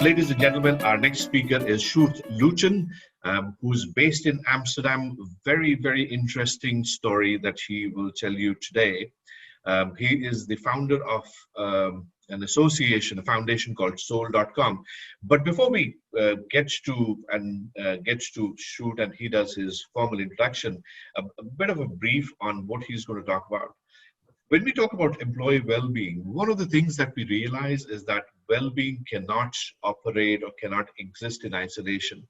Ladies and gentlemen, our next speaker is Sjoerd Luteyn, who's based in Amsterdam. Very, very interesting story that he will tell you today. He is the founder of an association, a foundation called Soul.com. But before we get to Sjoerd and he does his formal introduction, a bit of a brief on what he's going to talk about. When we talk about employee well-being, one of the things that we realize is that well-being cannot operate or cannot exist in isolation.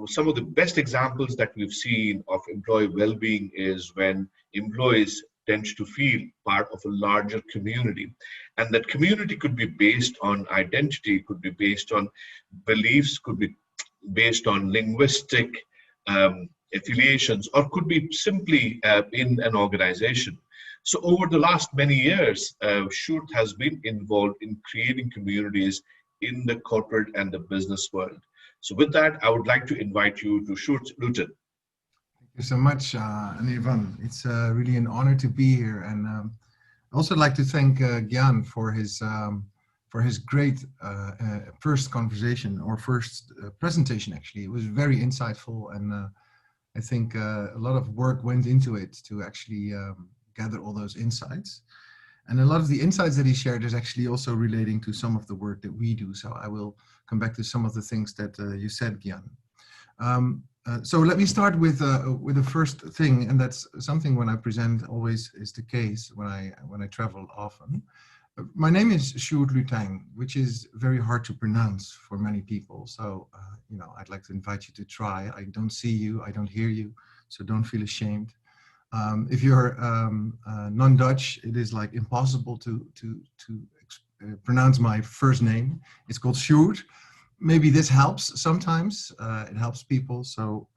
Some of the best examples that we've seen of employee well-being is when employees tend to feel part of a larger community. And that community could be based on identity, could be based on beliefs, could be based on linguistic affiliations, or could be simply in an organization. So over the last many years, Sjoerd has been involved in creating communities in the corporate and the business world. So with that, I would like to invite you to Sjoerd Luteyn. Thank you so much, Anirvan. It's really an honor to be here. And I'd also like to thank Gyan for his great first conversation, or first presentation, actually. It was very insightful, and I think a lot of work went into it to actually gather all those insights. And a lot of the insights that he shared is actually also relating to some of the work that we do. So I will come back to some of the things that you said, Gyan. So let me start with the first thing, and that's something when I present always is the case when I travel often. My name is Sjoerd Luteyn, which is very hard to pronounce for many people. So I'd like to invite you to try. I don't see you, I don't hear you, so don't feel ashamed. If you're non-Dutch, it is like impossible to pronounce my first name. It's called Sjoerd. Maybe this helps sometimes. It helps people. So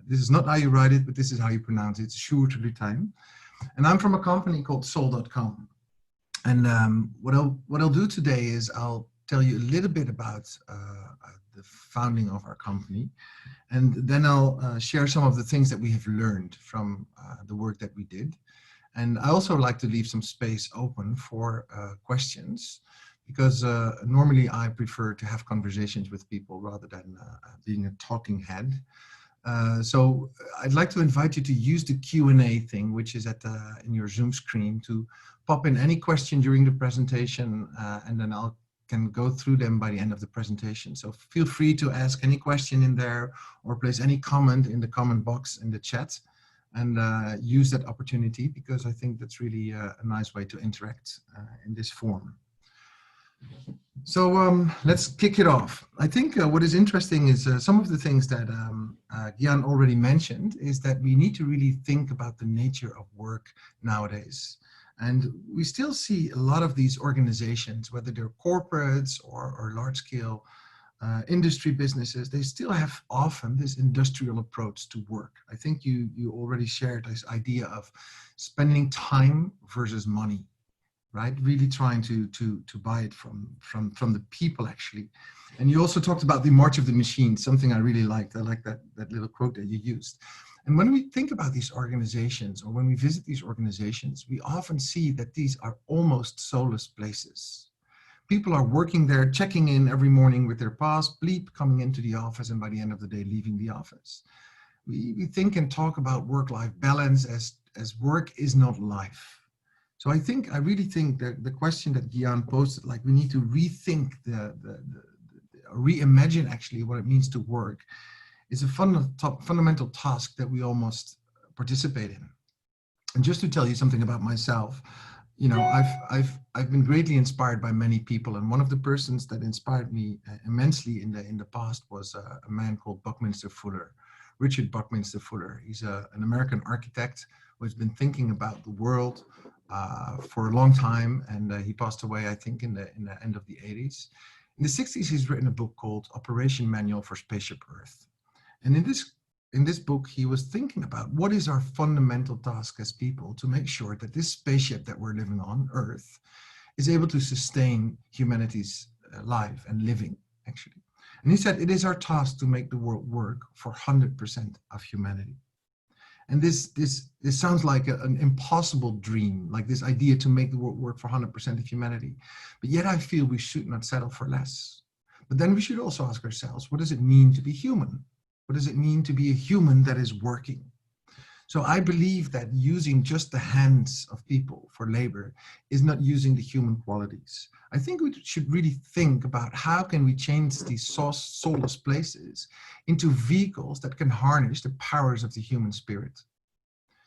this is not how you write it, but this is how you pronounce it. Sjoerd Luteyn. And I'm from a company called Soul.com. And what I'll do today is I'll tell you a little bit about the founding of our company. And then I'll share some of the things that we have learned from the work that we did. And I also like to leave some space open for questions, because normally I prefer to have conversations with people rather than being a talking head. So I'd like to invite you to use the Q&A thing, which is in your Zoom screen, to pop in any question during the presentation, and then I can go through them by the end of the presentation. So feel free to ask any question in there, or place any comment in the comment box in the chat, and use that opportunity, because I think that's really a nice way to interact in this form. So let's kick it off. I think what is interesting is some of the things that Gyan already mentioned, is that we need to really think about the nature of work nowadays. And we still see a lot of these organizations, whether they're corporates or large-scale industry businesses, they still have often this industrial approach to work. I think you already shared this idea of spending time versus money, right? Really trying to buy it from the people, actually. And you also talked about the march of the machine, something I really liked. I like that little quote that you used. And when we think about these organizations, or when we visit these organizations, we often see that these are almost soulless places. People are working there, checking in every morning with their pass, bleep, coming into the office, and by the end of the day, leaving the office. We think and talk about work-life balance as work is not life. So I really think that the question that Gyan posted, like we need to rethink reimagine actually what it means to work, is a fundamental task that we almost participate in. And just to tell you something about myself, I've been greatly inspired by many people, and one of the persons that inspired me immensely in the past was a man called Buckminster Fuller, Richard Buckminster Fuller. He's an American architect who has been thinking about the world for a long time, and he passed away, I think, in the end of the 80s. In the 60s, he's written a book called Operation Manual for Spaceship Earth. And in this book, he was thinking about what is our fundamental task as people to make sure that this spaceship that we're living on, Earth, is able to sustain humanity's life and living, actually. And he said, it is our task to make the world work for 100% of humanity. And this sounds like an impossible dream, like this idea to make the world work for 100% of humanity. But yet I feel we should not settle for less. But then we should also ask ourselves, what does it mean to be human? What does it mean to be a human that is working? So I believe that using just the hands of people for labor is not using the human qualities. I think we should really think about how can we change these soulless places into vehicles that can harness the powers of the human spirit,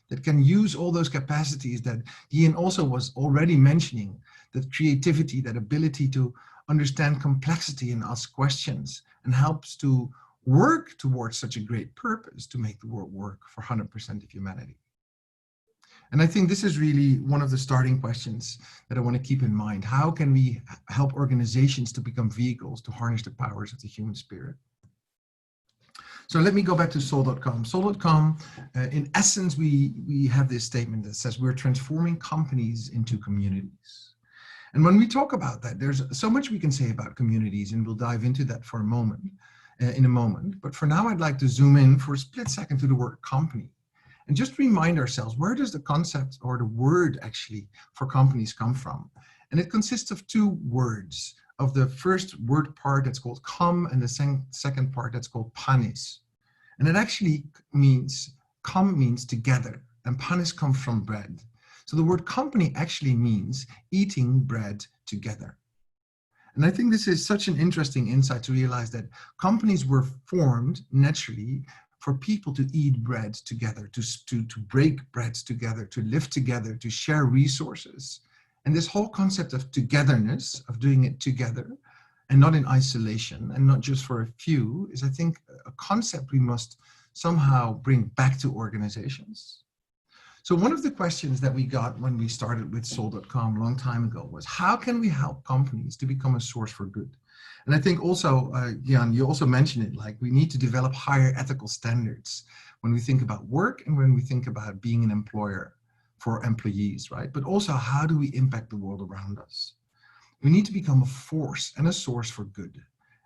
that can use all those capacities that Ian also was already mentioning, that creativity, that ability to understand complexity and ask questions, and helps to work towards such a great purpose to make the world work for 100% of humanity. And I think this is really one of the starting questions that I want to keep in mind. How can we help organizations to become vehicles to harness the powers of the human spirit? So let me go back to Soul.com. Soul.com, in essence, we have this statement that says we're transforming companies into communities. And when we talk about that, there's so much we can say about communities, and we'll dive into that for a moment, in a moment. But for now, I'd like to zoom in for a split second to the word company. And just remind ourselves, where does the concept or the word actually for companies come from? And it consists of two words. Of the first word part that's called com, and the second part that's called panis. And it actually means, com means together, and panis comes from bread. So the word company actually means eating bread together. And I think this is such an interesting insight to realize that companies were formed naturally for people to eat bread together, to break bread together, to live together, to share resources. And this whole concept of togetherness, of doing it together and not in isolation and not just for a few, is, I think, a concept we must somehow bring back to organizations. So one of the questions that we got when we started with Soul.com a long time ago was, how can we help companies to become a source for good? And I think also, Jan, you also mentioned it, like we need to develop higher ethical standards when we think about work and when we think about being an employer for employees, right? But also, how do we impact the world around us? We need to become a force and a source for good.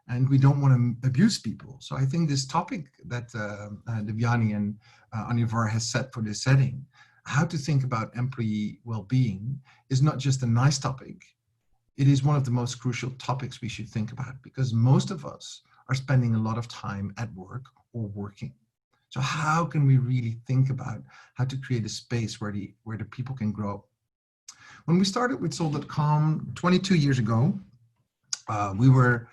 And we don't want to abuse people. So I think this topic that Devyani and Anivar has set for this setting, how to think about employee well-being, is not just a nice topic. It is one of the most crucial topics we should think about, because most of us are spending a lot of time at work or working. So how can we really think about how to create a space where the people can grow? When we started with Soul.com 22 years ago, we were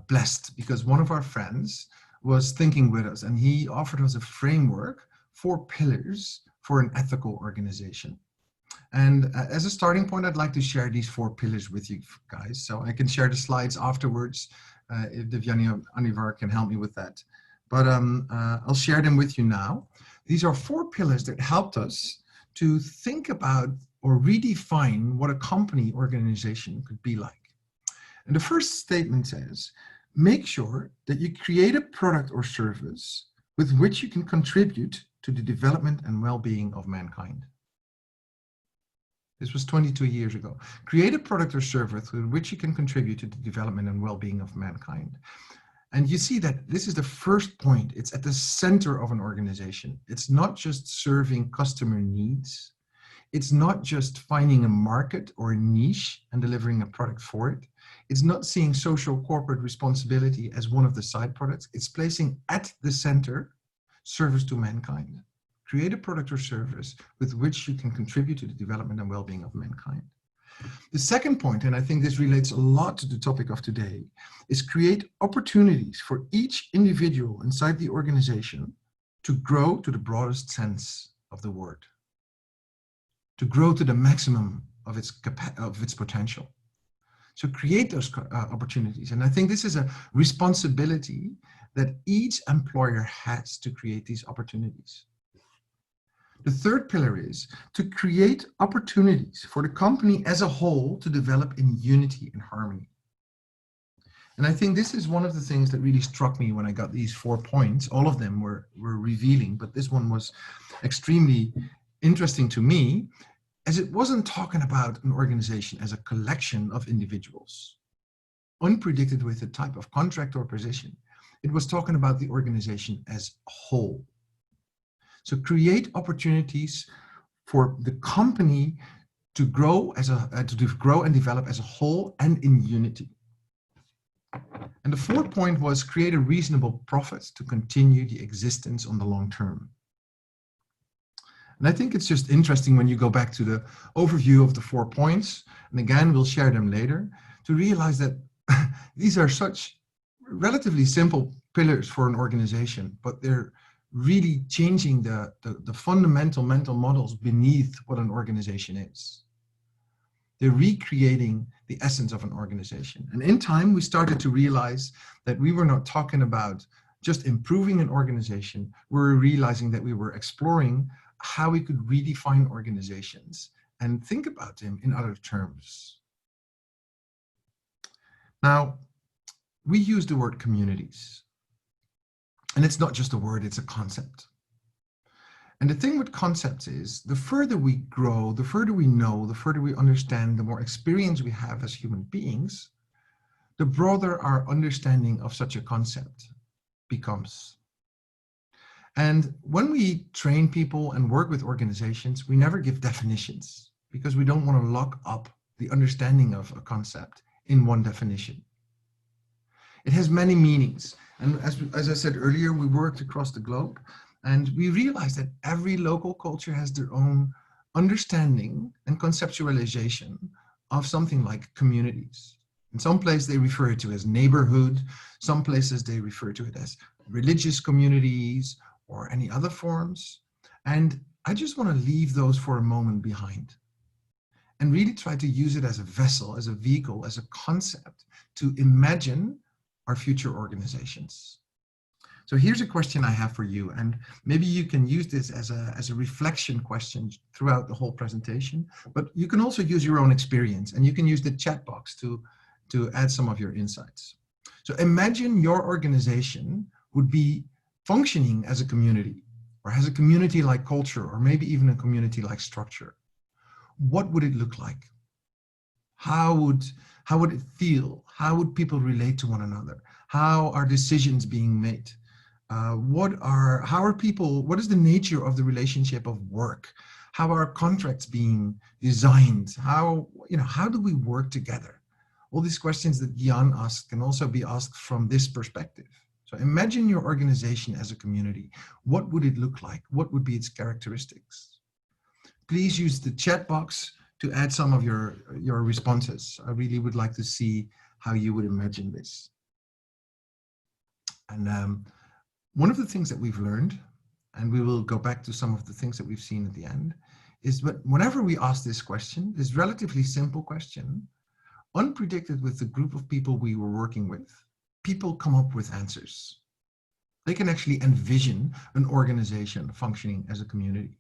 blessed because one of our friends was thinking with us, and he offered us a framework, 4 pillars for an ethical organization. And as a starting point, I'd like to share these 4 pillars with you guys. So I can share the slides afterwards if Devyani or Anivar can help me with that. But I'll share them with you now. These are 4 pillars that helped us to think about or redefine what a company organization could be like. And the first statement says, make sure that you create a product or service with which you can contribute to the development and well-being of mankind. This was 22 years ago. Create a product or service with which you can contribute to the development and well-being of mankind. And you see that this is the first point. It's at the center of an organization. It's not just serving customer needs. It's not just finding a market or a niche and delivering a product for it. It's not seeing social corporate responsibility as one of the side products. It's placing at the center service to mankind. Create a product or service with which you can contribute to the development and well-being of mankind. The second point, and I think this relates a lot to the topic of today, is create opportunities for each individual inside the organization to grow to the broadest sense of the word, to grow to the maximum of its potential. So create those opportunities. And I think this is a responsibility that each employer has to create these opportunities. The third pillar is to create opportunities for the company as a whole to develop in unity and harmony. And I think this is one of the things that really struck me when I got these 4 points. All of them were revealing, but this one was extremely interesting to me, as it wasn't talking about an organization as a collection of individuals, unpredicted with a type of contract or position. It was talking about the organization as a whole. So create opportunities for the company to grow and develop as a whole and in unity. And the fourth point was create a reasonable profit to continue the existence on the long term. And I think it's just interesting when you go back to the overview of the 4 points, and again, we'll share them later, to realize that these are such relatively simple pillars for an organization, but they're really changing the fundamental mental models beneath what an organization is. They're recreating the essence of an organization. And in time, we started to realize that we were not talking about just improving an organization. We were realizing that we were exploring how we could redefine organizations and think about them in other terms. Now, we use the word communities. And it's not just a word, it's a concept. And the thing with concepts is, the further we grow, the further we know, the further we understand, the more experience we have as human beings, the broader our understanding of such a concept becomes. And when we train people and work with organizations, we never give definitions because we don't want to lock up the understanding of a concept in one definition. It has many meanings. And as I said earlier, we worked across the globe. And we realize that every local culture has their own understanding and conceptualization of something like communities. In some places they refer to it as neighborhood, some places they refer to it as religious communities or any other forms. And I just want to leave those for a moment behind and really try to use it as a vessel, as a vehicle, as a concept to imagine our future organizations. So here's a question I have for you, and maybe you can use this as a reflection question throughout the whole presentation, but you can also use your own experience, and you can use the chat box to add some of your insights. So imagine your organization would be functioning as a community, or has a community-like culture, or maybe even a community-like structure. What would it look like? How would it feel? How would people relate to one another? How are decisions being made? What is the nature of the relationship of work? How are contracts being designed? How do we work together? All these questions that Jan asked can also be asked from this perspective. So imagine your organization as a community. What would it look like? What would be its characteristics? Please use the chat box to add some of your responses. I really would like to see how you would imagine this. And one of the things that we've learned, and we will go back to some of the things that we've seen at the end, is that whenever we ask this question, this relatively simple question, unpredicted with the group of people we were working with, people come up with answers. They can actually envision an organization functioning as a community.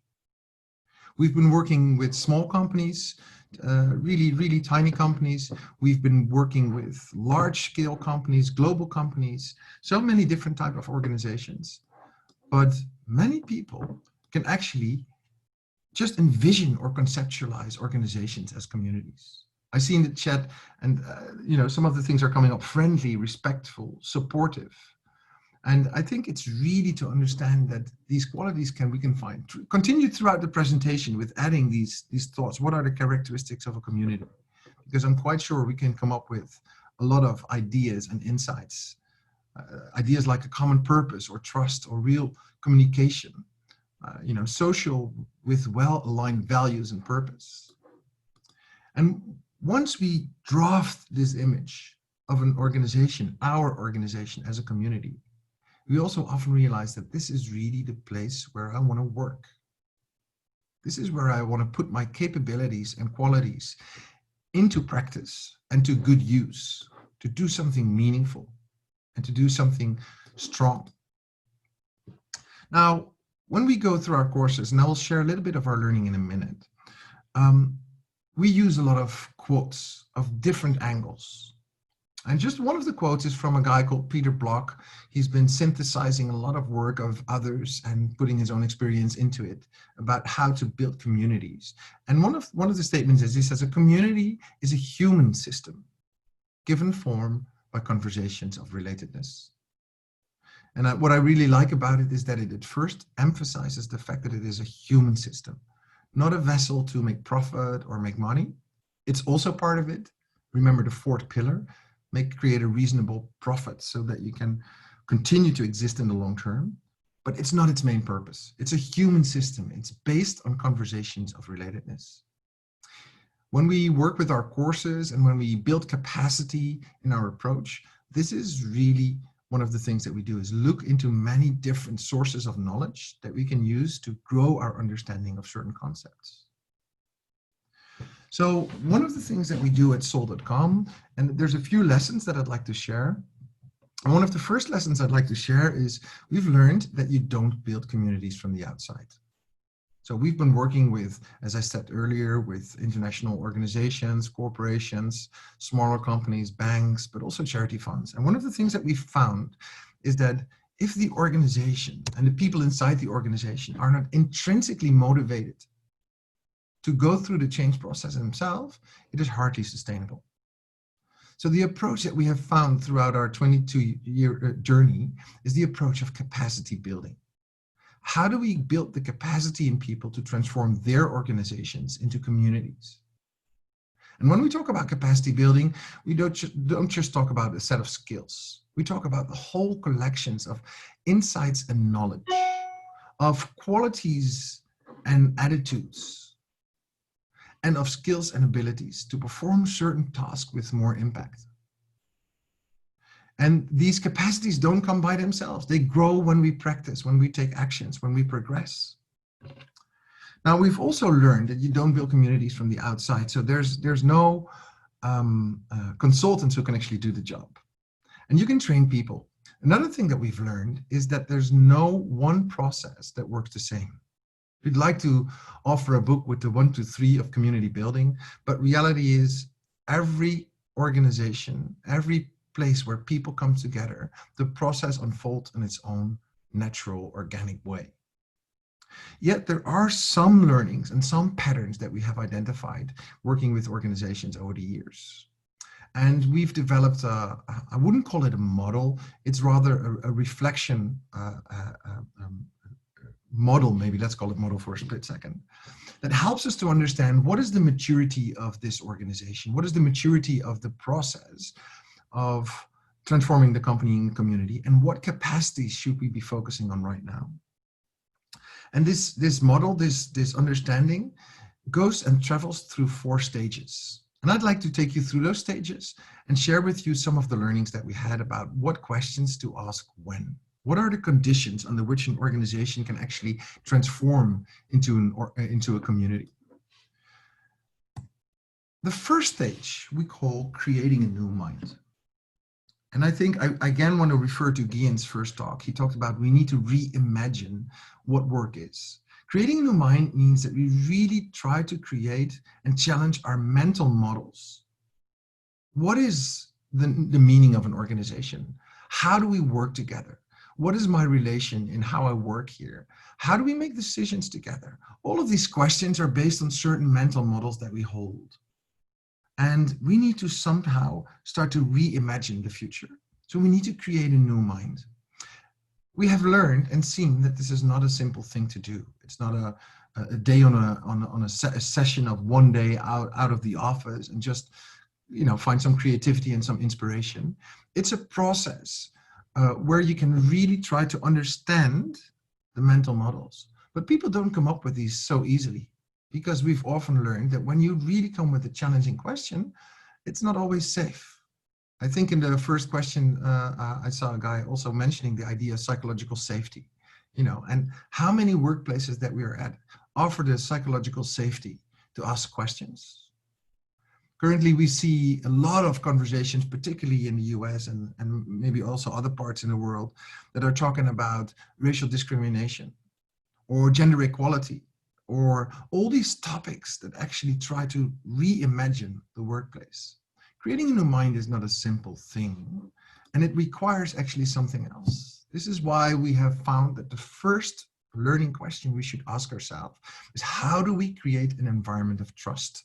We've been working with small companies, really, really tiny companies. We've been working with large-scale companies, global companies, so many different types of organizations. But many people can actually just envision or conceptualize organizations as communities. I see in the chat, and some of the things are coming up: friendly, respectful, supportive. And I think it's really to understand that these qualities we can find. Continue throughout the presentation with adding these thoughts. What are the characteristics of a community? Because I'm quite sure we can come up with a lot of ideas and insights. Ideas like a common purpose or trust or real communication. Social with well-aligned values and purpose. And once we draft this image of an organization, our organization as a community, we also often realize that this is really the place where I want to work. This is where I want to put my capabilities and qualities into practice and to good use, to do something meaningful and to do something strong. Now, when we go through our courses, and I will share a little bit of our learning in a minute, we use a lot of quotes of different angles. And just one of the quotes is from a guy called Peter Block. He's been synthesizing a lot of work of others and putting his own experience into it about how to build communities. And one of the statements is, he says, a community is a human system given form by conversations of relatedness. And what I really like about it is that it at first emphasizes the fact that it is a human system, not a vessel to make profit or make money. It's also part of it. Remember the fourth pillar, create a reasonable profit so that you can continue to exist in the long term, but it's not its main purpose. It's a human system. It's based on conversations of relatedness. When we work with our courses and when we build capacity in our approach, this is really one of the things that we do, is look into many different sources of knowledge that we can use to grow our understanding of certain concepts. So one of the things that we do at soul.com, and there's a few lessons that I'd like to share. And one of the first lessons I'd like to share is we've learned that you don't build communities from the outside. So we've been working with, as I said earlier, with international organizations, corporations, smaller companies, banks, but also charity funds. And one of the things that we've found is that if the organization and the people inside the organization are not intrinsically motivated to go through the change process themselves, it is hardly sustainable. So the approach that we have found throughout our 22-year journey is the approach of capacity building. How do we build the capacity in people to transform their organizations into communities? And when we talk about capacity building, we don't just talk about a set of skills. We talk about the whole collections of insights and knowledge, of qualities and attitudes, and of skills and abilities to perform certain tasks with more impact. And these capacities don't come by themselves. They grow when we practice, when we take actions, when we progress. Now, we've also learned that you don't build communities from the outside. So there's no consultants who can actually do the job. And you can train people. Another thing that we've learned is that there's no one process that works the same. We'd like to offer a book with the 1, 2, 3 of community building, but reality is every organization, every place where people come together, the process unfolds in its own natural, organic way. Yet there are some learnings and some patterns that we have identified working with organizations over the years. And we've developed I wouldn't call it a model, it's rather a reflection model, maybe let's call it model for a split second, that helps us to understand what is the maturity of this organization, what is the maturity of the process of transforming the company and community, and what capacities should we be focusing on right now. And this model, this understanding goes and travels through 4 stages. And I'd like to take you through those stages and share with you some of the learnings that we had about what questions to ask when. What are the conditions under which an organization can actually transform into a community? The first stage we call creating a new mind. And I think I again want to refer to Guillen's first talk. He talked about we need to reimagine what work is. Creating a new mind means that we really try to create and challenge our mental models. What is the meaning of an organization? How do we work together? What is my relation in how I work here? How do we make decisions together? All of these questions are based on certain mental models that we hold. And we need to somehow start to reimagine the future. So we need to create a new mind. We have learned and seen that this is not a simple thing to do. It's not a day on a session of one day out of the office and just find some creativity and some inspiration. It's a process where you can really try to understand the mental models. But people don't come up with these so easily, because we've often learned that when you really come with a challenging question, it's not always safe. I think in the first question, I saw a guy also mentioning the idea of psychological safety, and how many workplaces that we are at offer the psychological safety to ask questions. Currently, we see a lot of conversations, particularly in the US and maybe also other parts in the world, that are talking about racial discrimination or gender equality, or all these topics that actually try to reimagine the workplace. Creating a new mind is not a simple thing, and it requires actually something else. This is why we have found that the first learning question we should ask ourselves is, how do we create an environment of trust?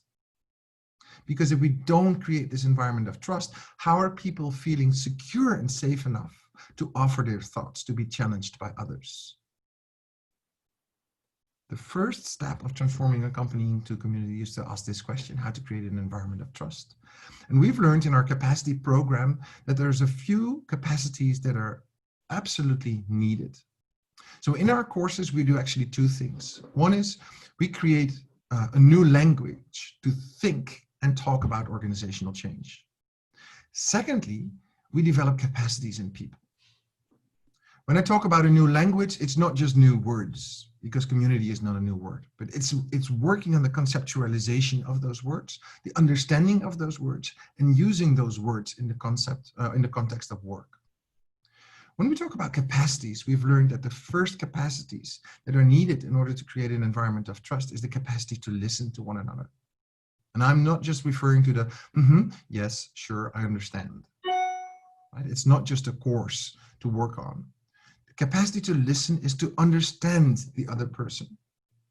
Because if we don't create this environment of trust, how are people feeling secure and safe enough to offer their thoughts, to be challenged by others? The first step of transforming a company into a community is to ask this question: how to create an environment of trust. And we've learned in our capacity program that there's a few capacities that are absolutely needed. So in our courses, we do actually two things. One is we create a new language to think and talk about organizational change. Secondly, we develop capacities in people. When I talk about a new language, it's not just new words, because community is not a new word, but it's working on the conceptualization of those words, the understanding of those words, and using those words in the context of work. When we talk about capacities, we've learned that the first capacities that are needed in order to create an environment of trust is the capacity to listen to one another. And I'm not just referring to the, yes, sure, I understand. Right? It's not just a course to work on. The capacity to listen is to understand the other person,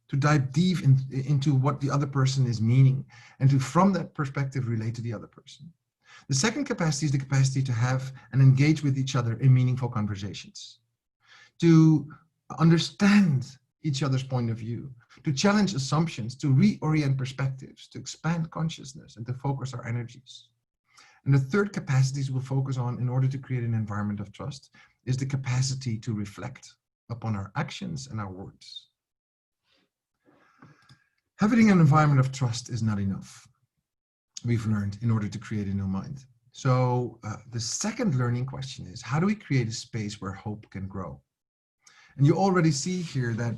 to dive deep into what the other person is meaning, and to, from that perspective, relate to the other person. The second capacity is the capacity to have and engage with each other in meaningful conversations, to understand each other's point of view, to challenge assumptions, to reorient perspectives, to expand consciousness, and to focus our energies. And the third capacities we'll focus on in order to create an environment of trust is the capacity to reflect upon our actions and our words. Having an environment of trust is not enough, we've learned, in order to create a new mind. So the second learning question is, how do we create a space where hope can grow? And you already see here that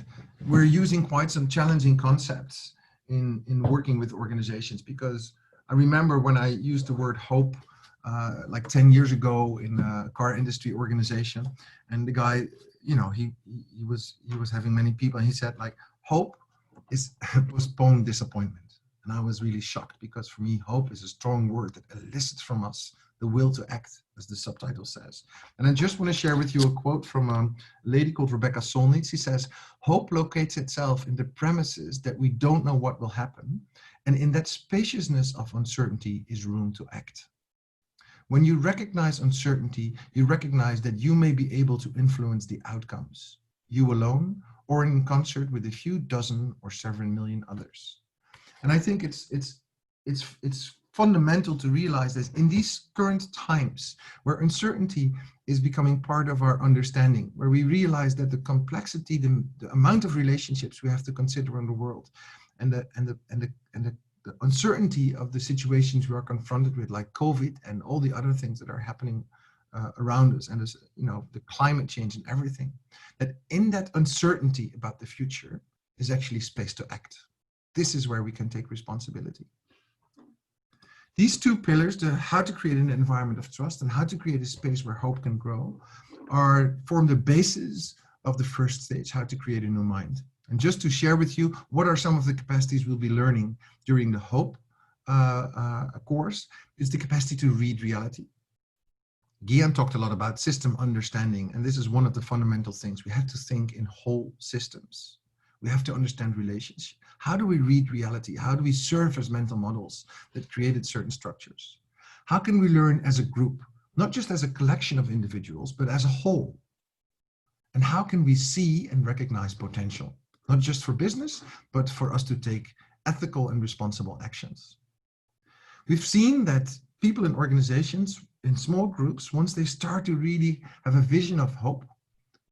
we're using quite some challenging concepts in working with organizations, because I remember when I used the word hope like 10 years ago in a car industry organization, and the guy, you know, he was having many people, and he said, like, hope is postponed disappointment. And I was really shocked, because for me, hope is a strong word that elicits from us the will to act, as the subtitle says. And I just want to share with you a quote from a lady called Rebecca Solnit. She says, hope locates itself in the premises that we don't know what will happen, and in that spaciousness of uncertainty is room to act. When you recognize uncertainty, you recognize that you may be able to influence the outcomes, you alone, or in concert with a few dozen or several million others. And I think it's fundamental to realize that in these current times where uncertainty is becoming part of our understanding, where we realize that the complexity, the amount of relationships we have to consider in the world, and the uncertainty of the situations we are confronted with, like COVID and all the other things that are happening around us, and this, you know, the climate change and everything, that in that uncertainty about the future is actually space to act. This is where we can take responsibility. These two pillars, the how to create an environment of trust and how to create a space where hope can grow, form the basis of the first stage, how to create a new mind. And just to share with you, what are some of the capacities we'll be learning during the Hope course, is the capacity to read reality. Gian talked a lot about system understanding, and this is one of the fundamental things. We have to think in whole systems. We have to understand relationship. How do we read reality? How do we serve as mental models that created certain structures? How can we learn as a group, not just as a collection of individuals, but as a whole? And how can we see and recognize potential, not just for business, but for us to take ethical and responsible actions? We've seen that people in organizations, in small groups, once they start to really have a vision of hope,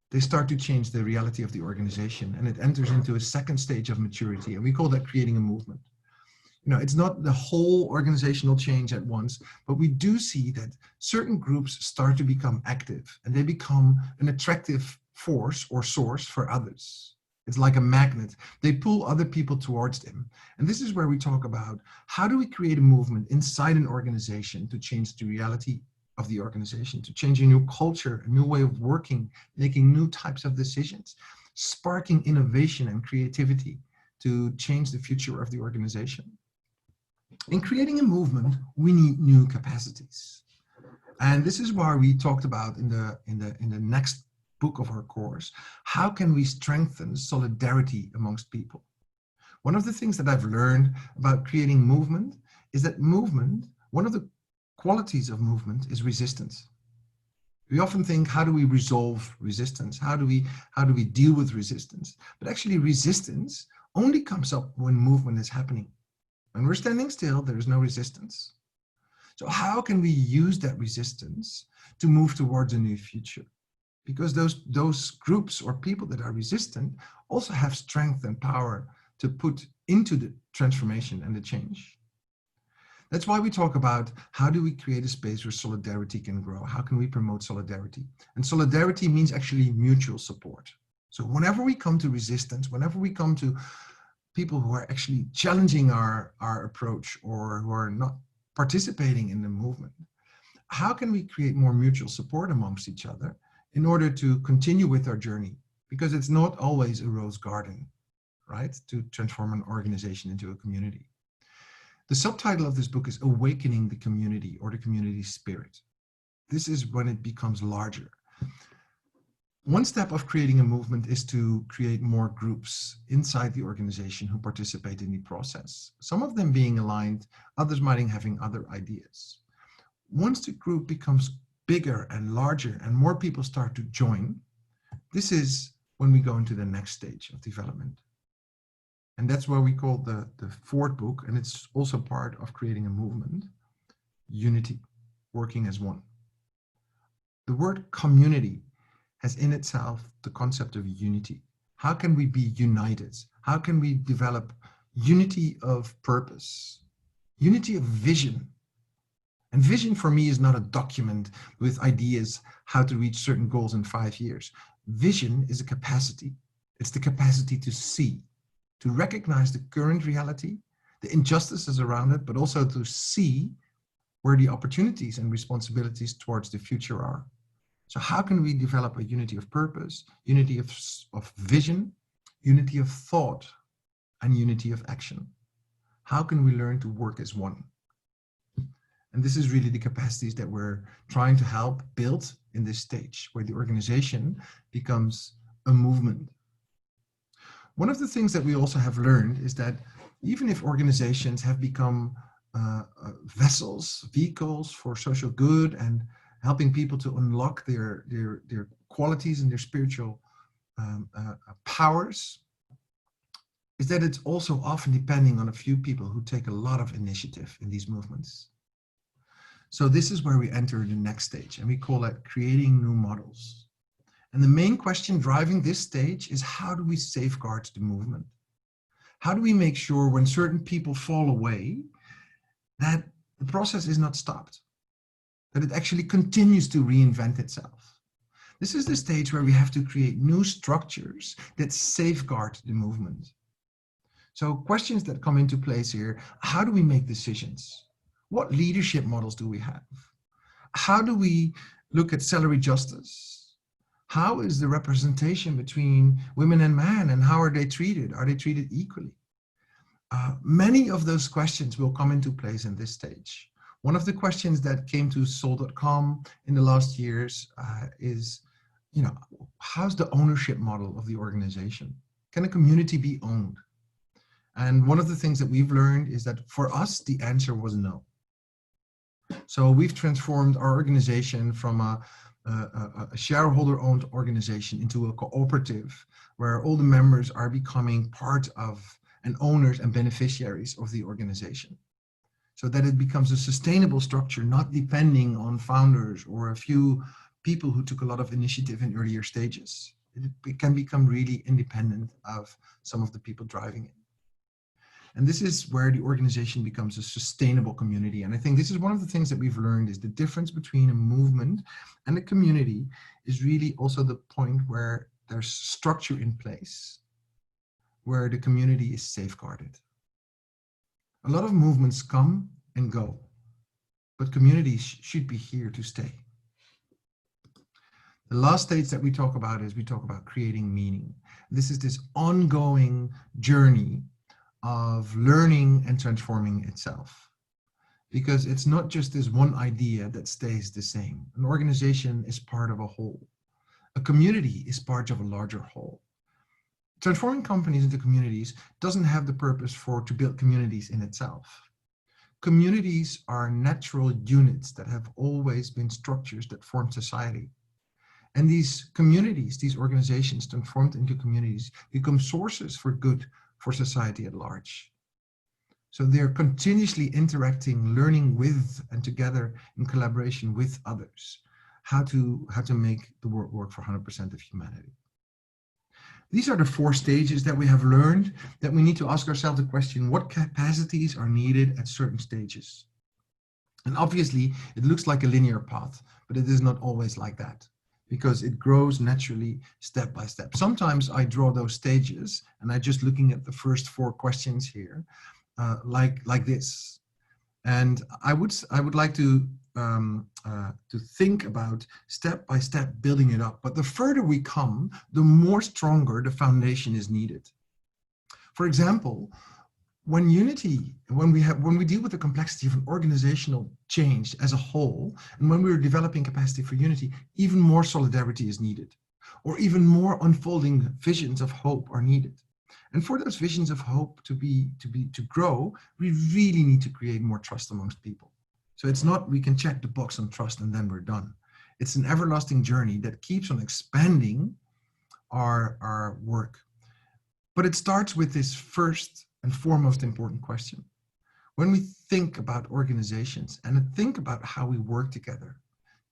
they start to change the reality of the organization, and it enters into a second stage of maturity, and we call that creating a movement. You know, it's not the whole organizational change at once, but we do see that certain groups start to become active, and they become an attractive force or source for others. It's like a magnet. They pull other people towards them. And this is where we talk about how do we create a movement inside an organization to change the reality of the organization, to change a new culture, a new way of working, making new types of decisions, sparking innovation and creativity to change the future of the organization. In creating a movement, we need new capacities. And this is why we talked about in the next book of our course, how can we strengthen solidarity amongst people? One of the things that I've learned about creating movement is that movement, one of the qualities of movement is resistance. We often think, how do we resolve resistance? How do we deal with resistance? But actually resistance only comes up when movement is happening. When we're standing still, there is no resistance. So how can we use that resistance to move towards a new future? Because those groups or people that are resistant also have strength and power to put into the transformation and the change. That's why we talk about how do we create a space where solidarity can grow? How can we promote solidarity? And solidarity means actually mutual support. So whenever we come to resistance, whenever we come to people who are actually challenging our approach or who are not participating in the movement, how can we create more mutual support amongst each other in order to continue with our journey? Because it's not always a rose garden, right? To transform an organization into a community. The subtitle of this book is Awakening the Community, or the Community Spirit. This is when it becomes larger. One step of creating a movement is to create more groups inside the organization who participate in the process. Some of them being aligned, others might be having other ideas. Once the group becomes bigger and larger and more people start to join, this is when we go into the next stage of development. And that's why we call the fourth book, and it's also part of creating a movement, unity, working as one. The word community has in itself the concept of unity. How can we be united? How can we develop unity of purpose, unity of vision? And vision for me is not a document with ideas how to reach certain goals in 5 years. Vision is a capacity. It's the capacity to see, to recognize the current reality, the injustices around it, but also to see where the opportunities and responsibilities towards the future are. So how can we develop a unity of purpose, unity of vision, unity of thought, and unity of action? How can we learn to work as one? And this is really the capacities that we're trying to help build in this stage, where the organization becomes a movement. One of the things that we also have learned is that even if organizations have become vessels, vehicles for social good and helping people to unlock their qualities and their spiritual powers, is that it's also often depending on a few people who take a lot of initiative in these movements. So this is where we enter the next stage, and we call it creating new models. And the main question driving this stage is, how do we safeguard the movement? How do we make sure when certain people fall away that the process is not stopped, that it actually continues to reinvent itself? This is the stage where we have to create new structures that safeguard the movement. So questions that come into place here: how do we make decisions? What leadership models do we have? How do we look at salary justice? How is the representation between women and men, and how are they treated? Are they treated equally? Many of those questions will come into place in this stage. One of the questions that came to soul.com in the last years is, how's the ownership model of the organization? Can a community be owned? And one of the things that we've learned is that for us, the answer was no. So we've transformed our organization from a shareholder-owned organization into a cooperative where all the members are becoming part of and owners and beneficiaries of the organization, so that it becomes a sustainable structure, not depending on founders or a few people who took a lot of initiative in earlier stages. It can become really independent of some of the people driving it. And this is where the organization becomes a sustainable community. And I think this is one of the things that we've learned, is the difference between a movement and a community is really also the point where there's structure in place, where the community is safeguarded. A lot of movements come and go, but communities should be here to stay. The last stage that we talk about is we talk about creating meaning. This is this ongoing journey of learning and transforming itself, because it's not just this one idea that stays the same. An organization is part of a whole. A community is part of a larger whole. Transforming companies into communities doesn't have the purpose to build communities in itself. Communities are natural units that have always been structures that form society. And these communities, these organizations transformed into communities, become sources for good for society at large. So they're continuously interacting, learning with and together in collaboration with others, how to make the world work for 100% of humanity. These are the 4 stages that we have learned, that we need to ask ourselves the question, what capacities are needed at certain stages? And obviously, it looks like a linear path, but it is not always like that, because it grows naturally step by step. Sometimes I draw those stages, and I'm just looking at the first 4 questions here, like this. And I would like to think about step by step building it up. But the further we come, the more stronger the foundation is needed. For example, when we deal with the complexity of an organizational change as a whole, and when we're developing capacity for unity, even more solidarity is needed, or even more unfolding visions of hope are needed. And for those visions of hope to grow, we really need to create more trust amongst people. So it's not we can check the box on trust and then we're done. It's an everlasting journey that keeps on expanding our work. But it starts with this first and foremost important question. When we think about organizations and think about how we work together,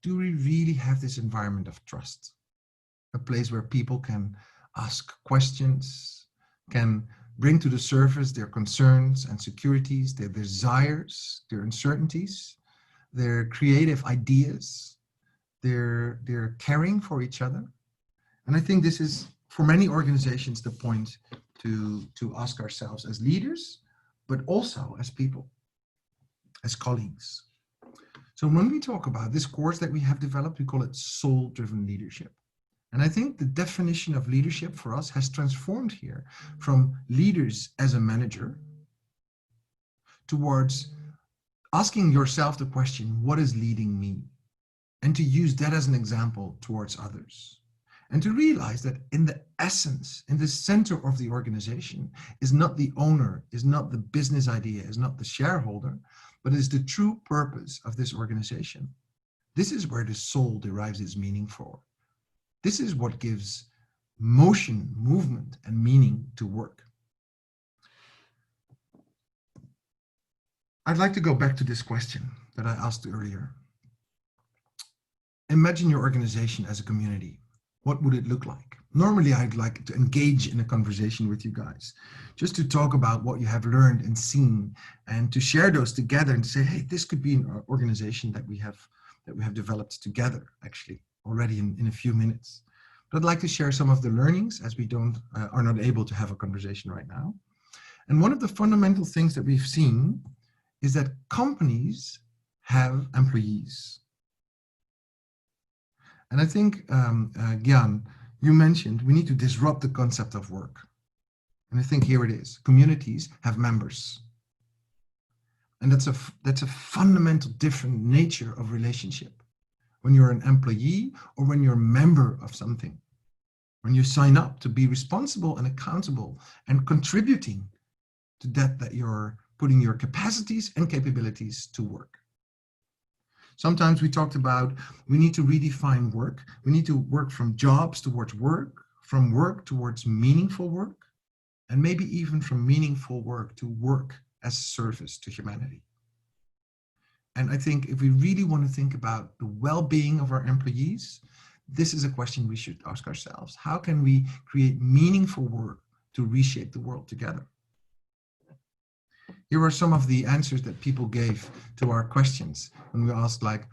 do we really have this environment of trust? A place where people can ask questions, can bring to the surface their concerns and securities, their desires, their uncertainties, their creative ideas, their caring for each other. And I think this is, for many organizations, the point to ask ourselves as leaders, but also as people, as colleagues. So when we talk about this course that we have developed, we call it soul-driven leadership. And I think the definition of leadership for us has transformed here from leaders as a manager towards asking yourself the question, what is leading me? And to use that as an example towards others. And to realize that in the essence, in the center of the organization, is not the owner, is not the business idea, is not the shareholder, but is the true purpose of this organization. This is where the soul derives its meaning for. This is what gives motion, movement, and meaning to work. I'd like to go back to this question that I asked earlier. Imagine your organization as a community. What would it look like? Normally, I'd like to engage in a conversation with you guys, just to talk about what you have learned and seen, and to share those together and say, hey, this could be an organization that we have developed together, actually, already in a few minutes. But I'd like to share some of the learnings, as we are not able to have a conversation right now. And one of the fundamental things that we've seen is that companies have employees. And I think, Gyan, you mentioned we need to disrupt the concept of work. And I think here it is. Communities have members. And that's a fundamental different nature of relationship. When you're an employee or when you're a member of something. When you sign up to be responsible and accountable and contributing to that you're putting your capacities and capabilities to work. Sometimes we talked about we need to redefine work. We need to work from jobs towards work, from work towards meaningful work, and maybe even from meaningful work to work as service to humanity. And I think if we really want to think about the well-being of our employees, this is a question we should ask ourselves. How can we create meaningful work to reshape the world together? Here are some of the answers that people gave to our questions when we asked, like,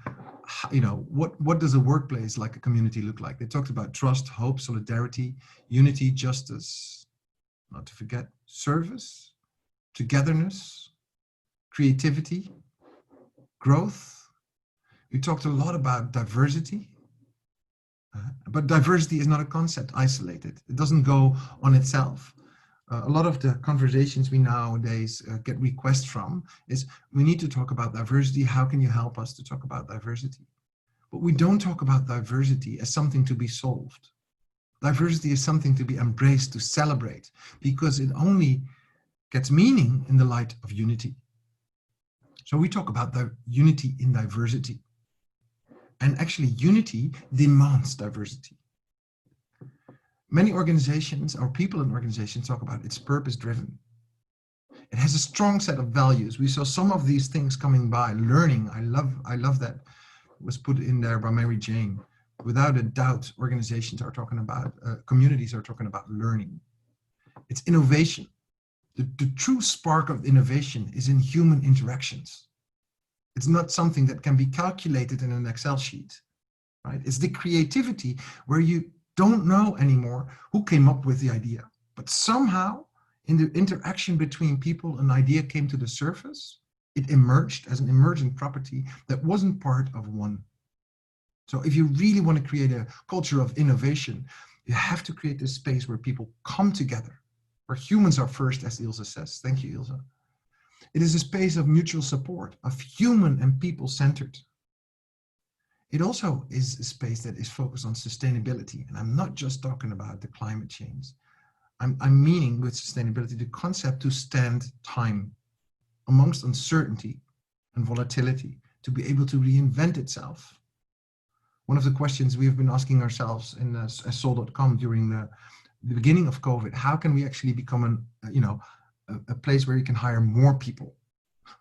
what does a workplace like a community look like? They talked about trust, hope, solidarity, unity, justice, not to forget service, togetherness, creativity, growth. We talked a lot about diversity, but diversity is not a concept isolated. It doesn't go on itself. A lot of the conversations we nowadays get requests from is, we need to talk about diversity. How can you help us to talk about diversity? But we don't talk about diversity as something to be solved. Diversity is something to be embraced, to celebrate, because it only gets meaning in the light of unity. So we talk about the unity in diversity. And actually, unity demands diversity. Many organizations or people in organizations talk about it's purpose-driven. It has a strong set of values. We saw some of these things coming by. Learning, I love that was put in there by Mary Jane. Without a doubt, organizations are talking about, communities are talking about learning. It's innovation. The true spark of innovation is in human interactions. It's not something that can be calculated in an Excel sheet, right? It's the creativity where you don't know anymore who came up with the idea, but somehow in the interaction between people, an idea came to the surface. It emerged as an emergent property that wasn't part of one. So if you really want to create a culture of innovation, you have to create this space where people come together, where humans are first, as Ilse says. Thank you, Ilse. It is a space of mutual support, of human and people-centered. It also is a space that is focused on sustainability. And I'm not just talking about the climate change. I'm meaning with sustainability, the concept to stand time amongst uncertainty and volatility, to be able to reinvent itself. One of the questions we have been asking ourselves in Soul.com during the beginning of COVID, how can we actually become a place where you can hire more people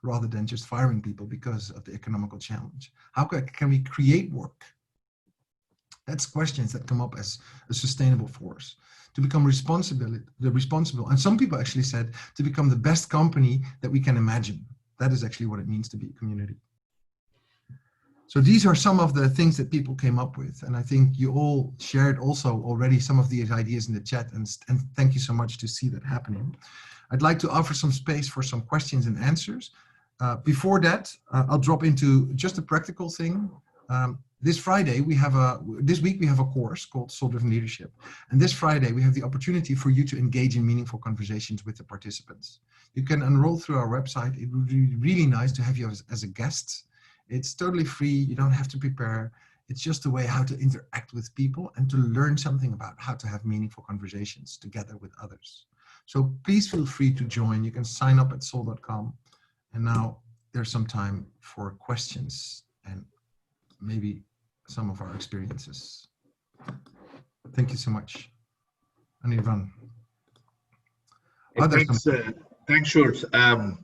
rather than just firing people because of the economical challenge? How can we create work? That's questions that come up as a sustainable force. To become responsible, and some people actually said to become the best company that we can imagine. That is actually what it means to be a community. So these are some of the things that people came up with, and I think you all shared also already some of these ideas in the chat, and thank you so much to see that happening. I'd like to offer some space for some questions and answers. Before that, I'll drop into just a practical thing. This Friday, this week we have a course called Soul-Driven Leadership. And this Friday, we have the opportunity for you to engage in meaningful conversations with the participants. You can enroll through our website. It would be really nice to have you as a guest. It's totally free. You don't have to prepare. It's just a way how to interact with people and to learn something about how to have meaningful conversations together with others. So please feel free to join. You can sign up at soul.com. And now there's some time for questions and maybe some of our experiences. Thank you so much. Anirvan. Thanks, Sjoerd.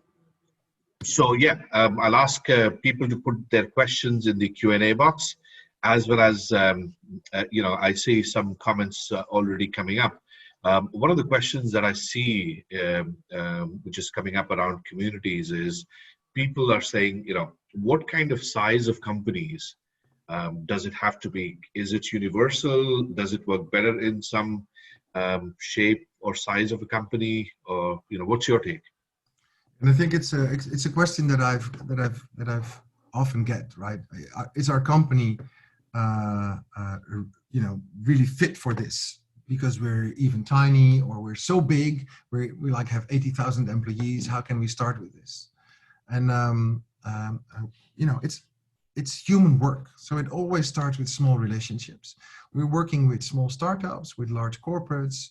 So yeah, I'll ask people to put their questions in the Q&A box, as well as, I see some comments already coming up. One of the questions that I see, which is coming up around communities, is people are saying, what kind of size of companies does it have to be? Is it universal? Does it work better in some shape or size of a company? Or what's your take? And I think it's a question that I've often get, right? Is our company really fit for this? Because we're even tiny, or we're so big, we like have 80,000 employees. How can we start with this? And it's human work. So it always starts with small relationships. We're working with small startups, with large corporates,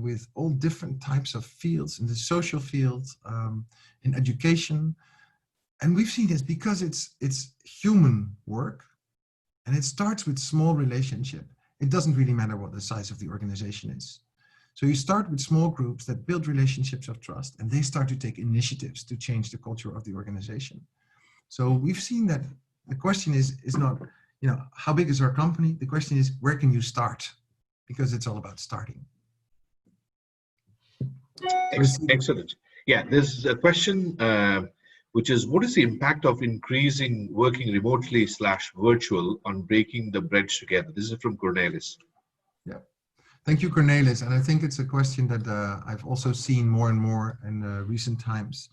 with all different types of fields, in the social field, in education. And we've seen this because it's human work, and it starts with small relationship. It doesn't really matter what the size of the organization is. So you start with small groups that build relationships of trust, and they start to take initiatives to change the culture of the organization. So we've seen that the question is not, how big is our company? The question is, where can you start? Because it's all about starting. Excellent. Yeah, there's a question, which is, what is the impact of increasing working remotely / virtual on breaking the bridge together? This is from Cornelis. Yeah, thank you, Cornelis. And I think it's a question that I've also seen more and more in recent times,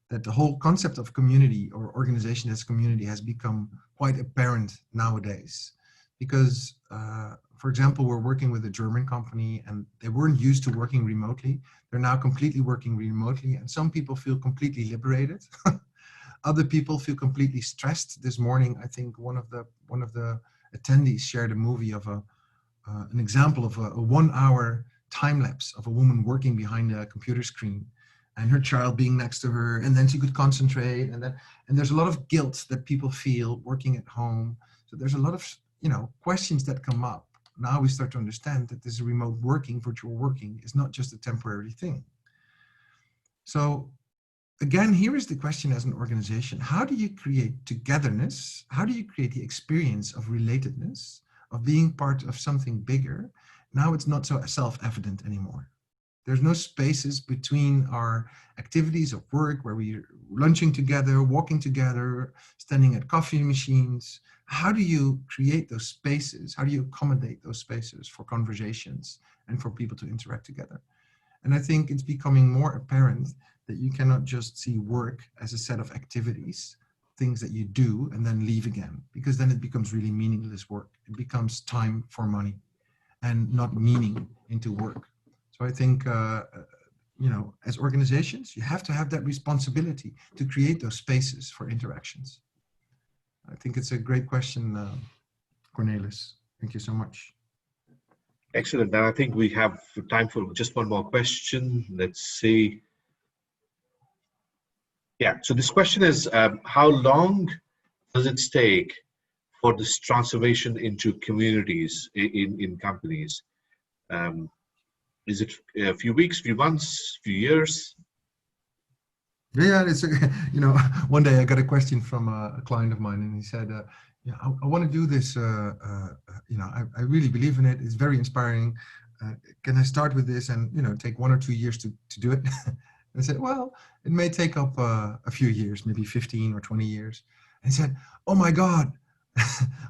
that the whole concept of community or organization as community has become quite apparent nowadays. Because, for example, we're working with a German company, and they weren't used to working remotely. They're now completely working remotely, and some people feel completely liberated. Other people feel completely stressed. This morning, I think one of the attendees shared a movie of an example of a 1 hour time lapse of a woman working behind a computer screen, and her child being next to her, and then she could concentrate, and there's a lot of guilt that people feel working at home. So there's a lot of questions that come up. Now we start to understand that this remote working, virtual working, is not just a temporary thing. So again, here is the question as an organization. How do you create togetherness? How do you create the experience of relatedness, of being part of something bigger? Now it's not so self-evident anymore. There's no spaces between our activities of work where we're lunching together, walking together, standing at coffee machines. How do you create those spaces? How do you accommodate those spaces for conversations and for people to interact together? And I think it's becoming more apparent that you cannot just see work as a set of activities, things that you do and then leave again, because then it becomes really meaningless work. It becomes time for money and not meaning into work. So I think, as organizations, you have to have that responsibility to create those spaces for interactions. I think it's a great question, Cornelis. Thank you so much. Excellent. And I think we have time for just one more question. Let's see. Yeah, so this question is, how long does it take for this transformation into communities in companies? Is it a few weeks, few months, few years? Yeah, it's one day I got a question from a client of mine, and he said, I want to do this. I really believe in it. It's very inspiring. Can I start with this and take 1 or 2 years to do it? I said, well, it may take up a few years, maybe 15 or 20 years. And he said, oh my God,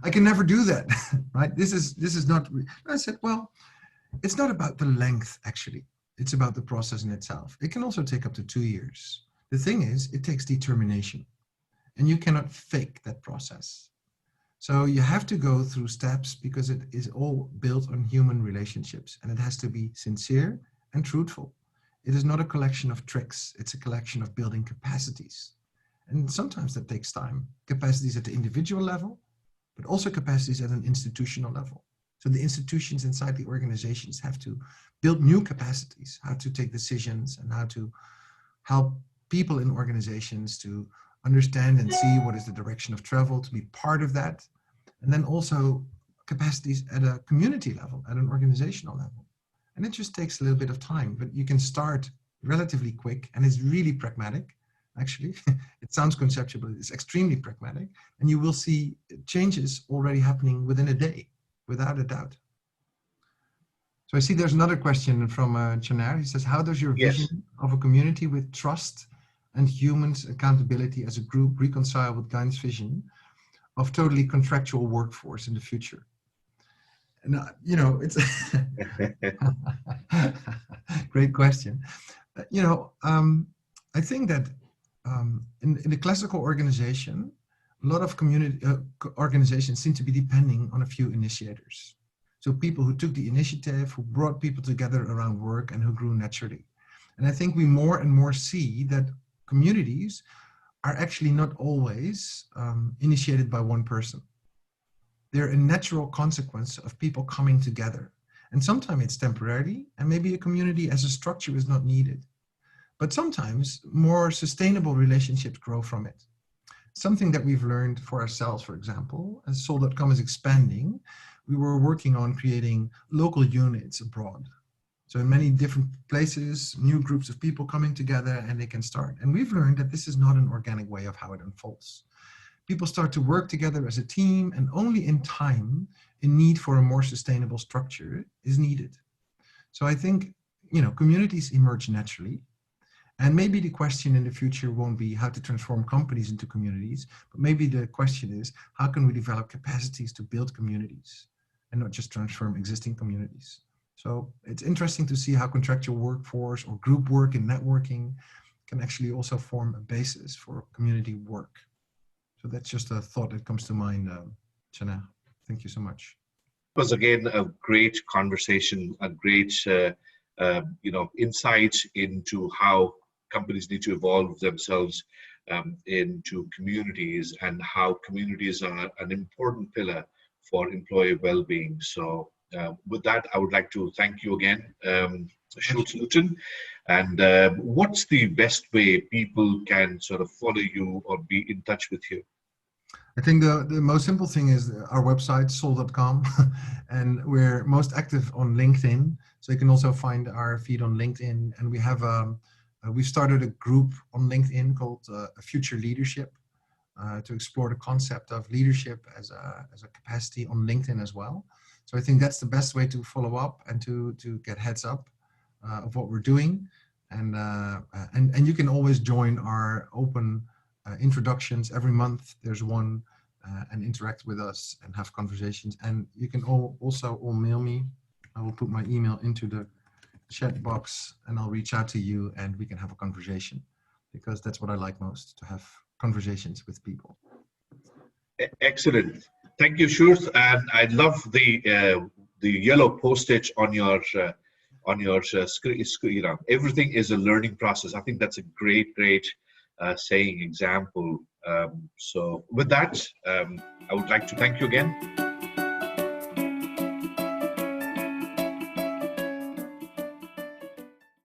I can never do that, right? This is not. I said, well, it's not about the length, actually. It's about the process in itself. It can also take up to 2 years. The thing is, it takes determination, and you cannot fake that process. So you have to go through steps because it is all built on human relationships, and it has to be sincere and truthful. It is not a collection of tricks. It's a collection of building capacities. And sometimes that takes time. Capacities at the individual level, but also capacities at an institutional level. So the institutions inside the organizations have to build new capacities, how to take decisions and how to help people in organizations to understand and see what is the direction of travel, to be part of that. And then also capacities at a community level, at an organizational level. And it just takes a little bit of time, but you can start relatively quick, and it's really pragmatic, actually. It sounds conceptual, but it's extremely pragmatic, and you will see changes already happening within a day, without a doubt. So I see there's another question from Chanar. He says, how does your vision of a community with trust and humans accountability as a group reconcile with Guy's vision of totally contractual workforce in the future? And, it's great question. I think that in the classical organization, a lot of community organizations seem to be depending on a few initiators. So people who took the initiative, who brought people together around work and who grew naturally. And I think we more and more see that communities are actually not always initiated by one person. They're a natural consequence of people coming together. And sometimes it's temporary, and maybe a community as a structure is not needed. But sometimes more sustainable relationships grow from it. Something that we've learned for ourselves, for example, as Soul.com is expanding, we were working on creating local units abroad. So in many different places, new groups of people coming together and they can start. And we've learned that this is not an organic way of how it unfolds. People start to work together as a team, and only in time, a need for a more sustainable structure is needed. So I think, communities emerge naturally. And maybe the question in the future won't be how to transform companies into communities, but maybe the question is, how can we develop capacities to build communities and not just transform existing communities? So it's interesting to see how contractual workforce or group work and networking can actually also form a basis for community work. So that's just a thought that comes to mind, Chana. Thank you so much. It was again a great conversation, a great insight into how companies need to evolve themselves into communities, and how communities are an important pillar for employee well-being. So with that, I would like to thank you again, Sjoerd Luteyn. And what's the best way people can sort of follow you or be in touch with you? I think the most simple thing is our website, soul.com, and we're most active on LinkedIn. So you can also find our feed on LinkedIn, and we have a We started a group on LinkedIn called Future Leadership to explore the concept of leadership as a capacity on LinkedIn as well. So I think that's the best way to follow up and to get heads up of what we're doing. And you can always join our open introductions. Every month there's one, and interact with us and have conversations. And you can also mail me. I will put my email into the chat box and I'll reach out to you and we can have a conversation, because that's what I like most, to have conversations with people. Excellent. Thank you, Sjoerd. And I love the yellow postage on your screen. You know, everything is a learning process. I think that's a great saying example. So with that, I would like to thank you again.